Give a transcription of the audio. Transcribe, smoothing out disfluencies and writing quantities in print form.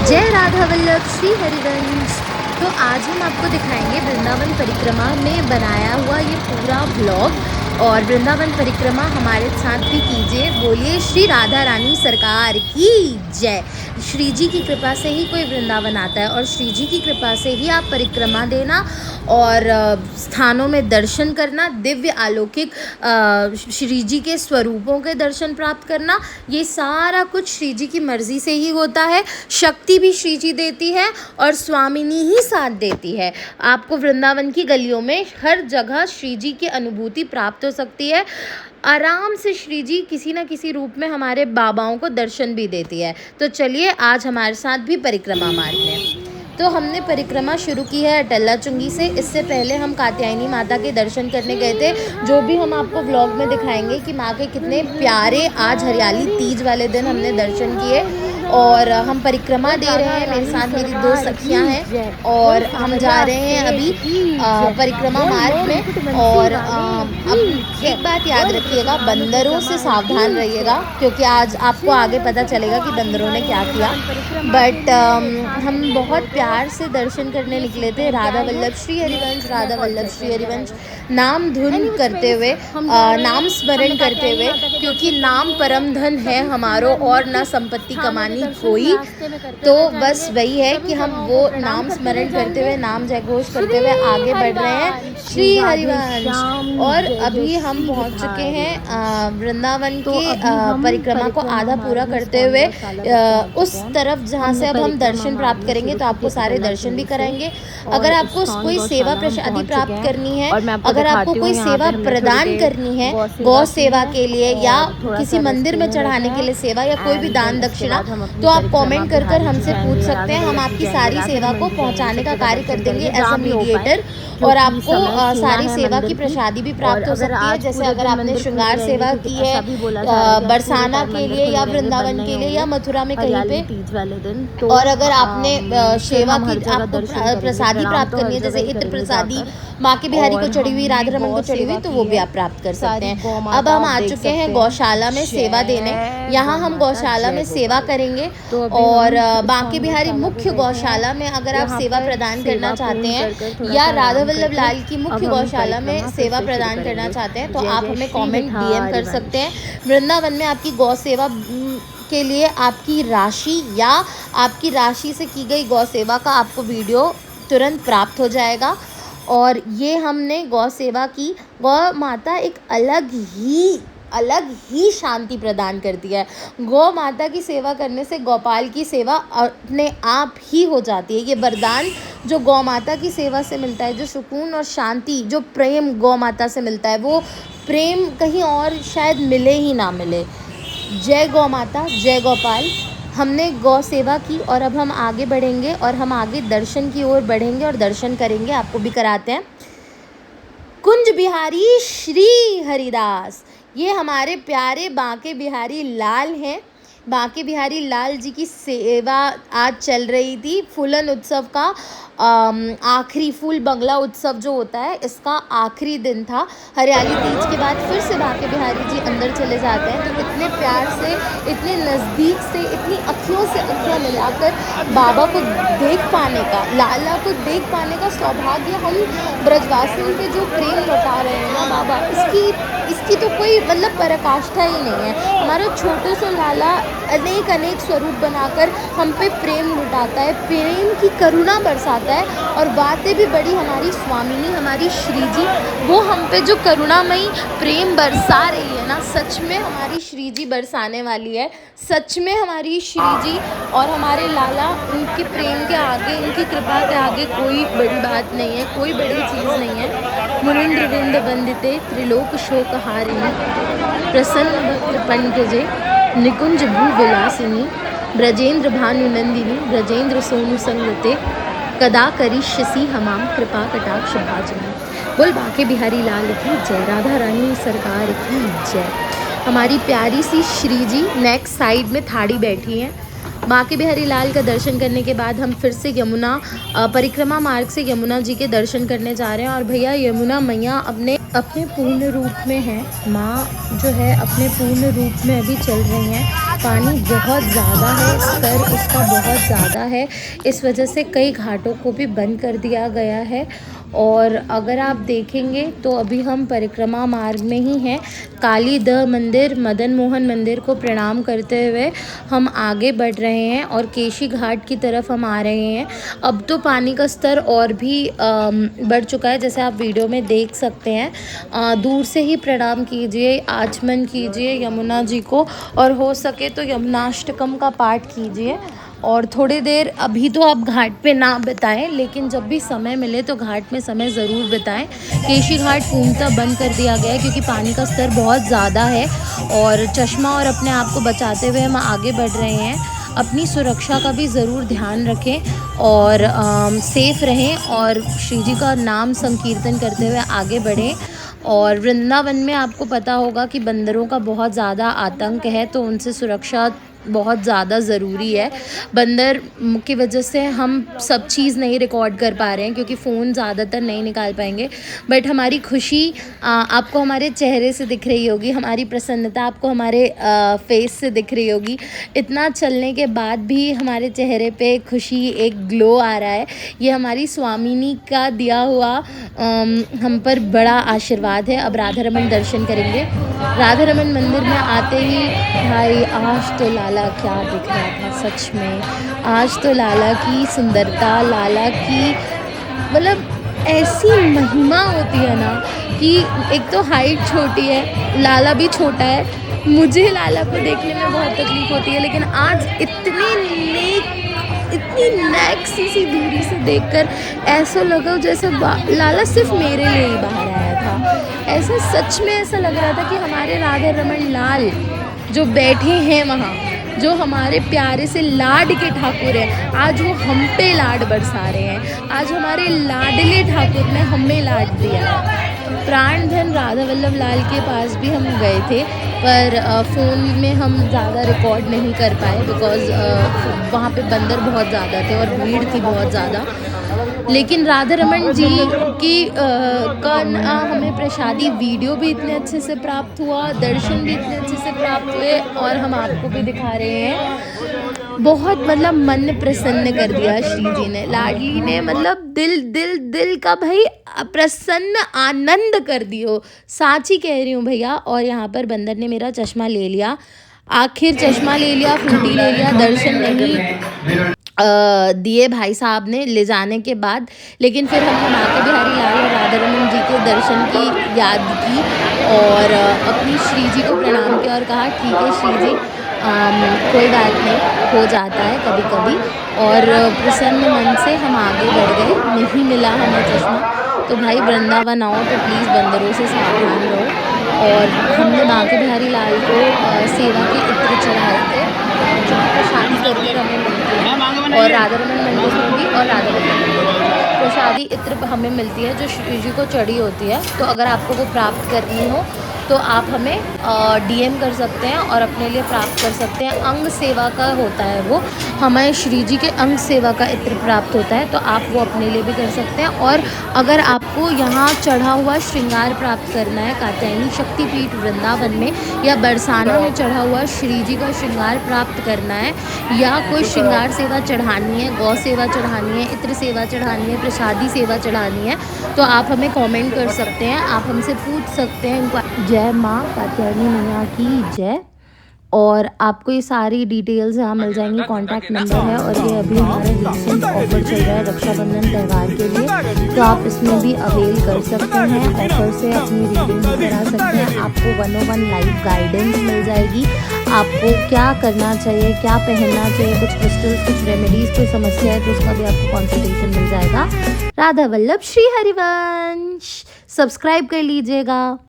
जय राधा वल्लभ श्री हरिवंश। तो आज हम आपको दिखाएंगे वृंदावन परिक्रमा में बनाया हुआ ये पूरा व्लॉग। और वृंदावन परिक्रमा हमारे साथ भी कीजिए। बोलिए श्री राधा रानी सरकार की जय। श्री जी की कृपा से ही कोई वृंदावन आता है और श्री जी की कृपा से ही आप परिक्रमा देना और स्थानों में दर्शन करना, दिव्य अलौकिक श्री जी के स्वरूपों के दर्शन प्राप्त करना, ये सारा कुछ श्री जी की मर्जी से ही होता है। शक्ति भी श्री जी देती है और स्वामिनी ही साथ देती है। आपको वृंदावन की गलियों में हर जगह श्री जी की अनुभूति प्राप्त हो सकती है। आराम से श्री जी किसी न किसी रूप में हमारे बाबाओं को दर्शन भी देती है। तो चलिए आज हमारे साथ भी परिक्रमा मार्ग में। तो हमने परिक्रमा शुरू की है अटल्ला चुंगी से। इससे पहले हम कात्यायनी माता के दर्शन करने गए थे, जो भी हम आपको व्लॉग में दिखाएंगे कि माँ के कितने प्यारे आज हरियाली तीज वाले दिन हमने दर्शन किए। और हम परिक्रमा दे रहे हैं, मेरे साथ मेरी 2 सखियां हैं और हम जा रहे हैं अभी परिक्रमा मार्ग में। और अब एक बात याद रखिएगा, बंदरों से सावधान रहिएगा, क्योंकि आज आपको आगे पता चलेगा कि बंदरों ने क्या किया। बट हम बहुत प्यार से दर्शन करने निकले थे। राधा वल्लभ श्री हरिवंश, राधा वल्लभ श्री हरिवंश नाम धुन करते हुए, नाम स्मरण करते हुए, क्योंकि नाम परम धन है हमारो और न संपत्ति कमानी कोई। तो बस वही है कि हम वो नाम स्मरण करते हुए, नाम जयघोष करते हुए आगे बढ़ रहे हैं श्री हरिवंश। और अभी हम पहुंच चुके हैं वृंदावन की परिक्रमा को आधा पूरा करते हुए उस तरफ जहां से अब हम दर्शन प्राप्त करेंगे। तो आपको सारे दर्शन भी कराएंगे। अगर आपको कोई सेवा प्रसादी प्राप्त करनी है, अगर आपको कोई सेवा प्रदान करनी है गौ सेवा के लिए या किसी मंदिर में चढ़ाने के लिए सेवा या कोई भी दान दक्षिणा, तो आप कमेंट कर हमसे पूछ सकते हैं। हम आपकी सारी सेवा को पहुंचाने का कार्य कर देंगे एज अ मीडिएटर। और आपको सारी सेवा की प्रसादी भी प्राप्त हो सकती है। जैसे अगर आपने श्रृंगार सेवा की है बरसाना के लिए या वृंदावन के लिए या मथुरा में कहीं पे तीज वाले दिन, और अगर आपने सेवा की आपको प्रसादी प्राप्त करनी है, जैसे इत्र प्रसादी माँ के बिहारी को चढ़ी हुई, राधा रमन को चढ़ी हुई, तो वो भी आप प्राप्त कर सकते हैं। अब हम आ चुके हैं गौशाला में सेवा देने। यहाँ हम गौशाला में सेवा करेंगे और बांके बिहारी मुख्य गौशाला में अगर आप सेवा प्रदान करना चाहते हैं या राधा वल्लभ लाल की मुख्य गौशाला में सेवा प्रदान करना चाहते हैं, तो आप हमें कमेंट DM कर सकते हैं। वृंदावन में आपकी गौ सेवा के लिए आपकी राशि या आपकी राशि से की गई गौ सेवा का आपको वीडियो तुरंत प्राप्त हो जाएगा। और ये हमने गौ सेवा की। गौ माता एक अलग ही शांति प्रदान करती है। गौ माता की सेवा करने से गोपाल की सेवा अपने आप ही हो जाती है। ये वरदान जो गौ माता की सेवा से मिलता है, जो सुकून और शांति, जो प्रेम गौ माता से मिलता है, वो प्रेम कहीं और शायद मिले ही ना मिले। जय गौ माता, जय गोपाल। हमने गौ सेवा की और अब हम आगे बढ़ेंगे और हम आगे दर्शन की ओर बढ़ेंगे और दर्शन करेंगे। आपको भी कराते हैं। कुंज बिहारी श्री हरिदास, ये हमारे प्यारे बांके बिहारी लाल हैं। बांके बिहारी लाल जी की सेवा आज चल रही थी। फूलन उत्सव का आखिरी, फूल बंगला उत्सव जो होता है, इसका आखिरी दिन था। हरियाली तीज के बाद फिर से बांके बिहारी जी अंदर चले जाते हैं। तो इतने प्यार से, इतने नज़दीक से, इतनी अखियों से अखियाँ मिलाकर बाबा को देख पाने का, लाला को देख पाने का सौभाग्य हम ब्रजवासियों के जो प्रेम लौटा रहे हैं ना बाबा, इसकी तो कोई मतलब पराकाष्ठा ही नहीं है। हमारा छोटे से लाला अनेक स्वरूप बनाकर हम पे प्रेम लुटाता है, प्रेम की करुणा बरसाता है। और बातें भी बड़ी हमारी स्वामिनी, हमारी श्री जी, वो हम पे जो करुणामयी प्रेम बरसा रही है ना, सच में हमारी श्री जी बरसाने वाली है। सच में हमारी श्री जी और हमारे लाला, उनके प्रेम के आगे, उनकी कृपा के आगे कोई बड़ी बात नहीं है, कोई बड़ी चीज़ नहीं है। मुनिंद्र वृंद वंदिते त्रिलोक शोक हारिणी, प्रसन्न भक्त पंकजे निकुंज भू विलासिनी, ब्रजेंद्र भानुनंदिनी, ब्रजेंद्र सोनु संगते, कदा करिष्यसि हमाम कृपा कटाक्ष भाजनी। बोल बांके बिहारी लाल की जय, राधा रानी सरकार की जय। हमारी प्यारी सी श्री जी नेक्स्ट साइड में थाड़ी बैठी हैं बांके बिहारी लाल का दर्शन करने के बाद हम फिर से यमुना परिक्रमा मार्ग से यमुना जी के दर्शन करने जा रहे हैं। और भैया यमुना मैया अपने पूर्ण रूप में है, माँ जो है अपने पूर्ण रूप में अभी चल रही हैं। पानी बहुत ज़्यादा है, स्तर उसका बहुत ज़्यादा है, इस वजह से कई घाटों को भी बंद कर दिया गया है। और अगर आप देखेंगे तो अभी हम परिक्रमा मार्ग में ही हैं। काली द मंदिर, मदन मोहन मंदिर को प्रणाम करते हुए हम आगे बढ़ रहे हैं और केशी घाट की तरफ हम आ रहे हैं। अब तो पानी का स्तर और भी बढ़ चुका है, जैसे आप वीडियो में देख सकते हैं। दूर से ही प्रणाम कीजिए, आचमन कीजिए यमुना जी को, और हो सके तो यमुनाष्टकम का पाठ कीजिए। और थोड़ी देर अभी तो आप घाट पे ना बिताएं, लेकिन जब भी समय मिले तो घाट में समय ज़रूर बिताएं। केशी घाट पूर्णतः बंद कर दिया गया है क्योंकि पानी का स्तर बहुत ज़्यादा है। और चश्मा और अपने आप को बचाते हुए हम आगे बढ़ रहे हैं। अपनी सुरक्षा का भी ज़रूर ध्यान रखें और सेफ रहें और श्री जी का नाम संकीर्तन करते हुए आगे बढ़ें। और वृंदावन में आपको पता होगा कि बंदरों का बहुत ज़्यादा आतंक है, तो उनसे सुरक्षा बहुत ज़्यादा ज़रूरी है। बंदर की वजह से हम सब चीज़ नहीं रिकॉर्ड कर पा रहे हैं क्योंकि फ़ोन ज़्यादातर नहीं निकाल पाएंगे, बट हमारी खुशी आपको हमारे चेहरे से दिख रही होगी, हमारी प्रसन्नता आपको हमारे फेस से दिख रही होगी। इतना चलने के बाद भी हमारे चेहरे पे खुशी, एक ग्लो आ रहा है। ये हमारी स्वामिनी का दिया हुआ हम पर बड़ा आशीर्वाद है। अब राधा रमन दर्शन करेंगे। राधा रमन मंदिर में आते ही भाई आज तो लाला क्या दिख रहा था, सच में आज तो लाला की सुंदरता, लाला की मतलब ऐसी महिमा होती है ना कि एक तो हाइट छोटी है, लाला भी छोटा है। मुझे लाला को देखने में बहुत तकलीफ होती है, लेकिन आज इतनी नेक्स्ट सी दूरी से देखकर ऐसा लगा जैसे लाला सिर्फ मेरे लिए ही बाहर आया था। ऐसा सच में ऐसा लग रहा था कि हमारे राधा रमन लाल जो बैठे हैं वहाँ, जो हमारे प्यारे से लाड के ठाकुर हैं, आज वो हम पे लाड बरसा रहे हैं। आज हमारे लाडले ठाकुर ने हमें लाड दिया। प्राण धन राधा वल्लभ लाल के पास भी हम गए थे, पर फ़ोन में हम ज़्यादा रिकॉर्ड नहीं कर पाए बिकॉज़ वहाँ पे बंदर बहुत ज़्यादा थे और भीड़ थी बहुत ज़्यादा। लेकिन राधा रमन जी की का हमें प्रसादी वीडियो भी इतने अच्छे से प्राप्त हुआ, दर्शन भी इतने अच्छे से प्राप्त हुए, और हम आपको भी दिखा रहे हैं। बहुत मतलब मन प्रसन्न कर दिया श्री जी ने, लाडली ने, मतलब दिल का भाई प्रसन्न आनंद कर दियो, साची कह रही हूँ भैया। और यहाँ पर बंदर ने मेरा चश्मा ले लिया, आखिर चश्मा ले लिया, फ्रूटी ले लिया, दर्शन नहीं दिए भाई साहब ने ले जाने के बाद। लेकिन फिर हमने बांके बिहारी लाल और राधा रमन जी के दर्शन की याद की और अपनी श्री जी को प्रणाम किया और कहा ठीक है श्री जी, कोई बात नहीं, हो जाता है कभी कभी। और प्रसन्न मन से हम आगे बढ़ गए। नहीं मिला हमें चश्मा, तो भाई वृंदावन आओ तो प्लीज़ बंदरों से सावधान रहो। और हमने बांके बिहारी लाल को सेवा के इत्र चढ़ाए थे जो प्रसादी करके हमें मिलती है, और राधा रमन मंदिर में भी और राधा रमन मंदिर में प्रसादी इत्र हमें मिलती है जो श्री जी को चढ़ी होती है। तो अगर आपको वो प्राप्त करनी हो तो आप हमें DM कर सकते हैं और अपने लिए प्राप्त कर सकते हैं। अंग सेवा का होता है वो, हमें श्री जी के अंग सेवा का इत्र प्राप्त होता है, तो आप वो अपने लिए भी कर सकते हैं। और अगर आपको यहाँ चढ़ा हुआ श्रृंगार प्राप्त करना है कात्यायनी शक्तिपीठ वृंदावन में या बरसाना में चढ़ा हुआ श्री जी का श्रृंगार प्राप्त करना है, या कोई श्रृंगार सेवा चढ़ानी है, गौ सेवा चढ़ानी है, इत्र सेवा चढ़ानी है, प्रसादी सेवा चढ़ानी है, तो आप हमें कमेंट कर सकते हैं, आप हमसे पूछ सकते हैं। जय माँ कात्यायनी मैया की जय। और आपको ये सारी डिटेल्स यहाँ मिल जाएंगी, कॉन्टैक्ट नंबर है। और ये अभी हमारा रिसेंट ऑफर चल रहा है रक्षाबंधन त्यौहार के लिए, तो आप इसमें भी अवेल कर सकते हैं। ऑफर से अपनी रीडिंग भी करा सकते हैं। आपको 101 लाइव गाइडेंस मिल जाएगी, आपको क्या करना चाहिए, क्या पहनना चाहिए, कुछ क्रिस्टल्स, कुछ रेमेडीज़, कोई समस्या है तो उसका भी आपको कंसल्टेशन मिल जाएगा। राधा वल्लभ श्री हरिवंश सब्सक्राइब कर लीजिएगा।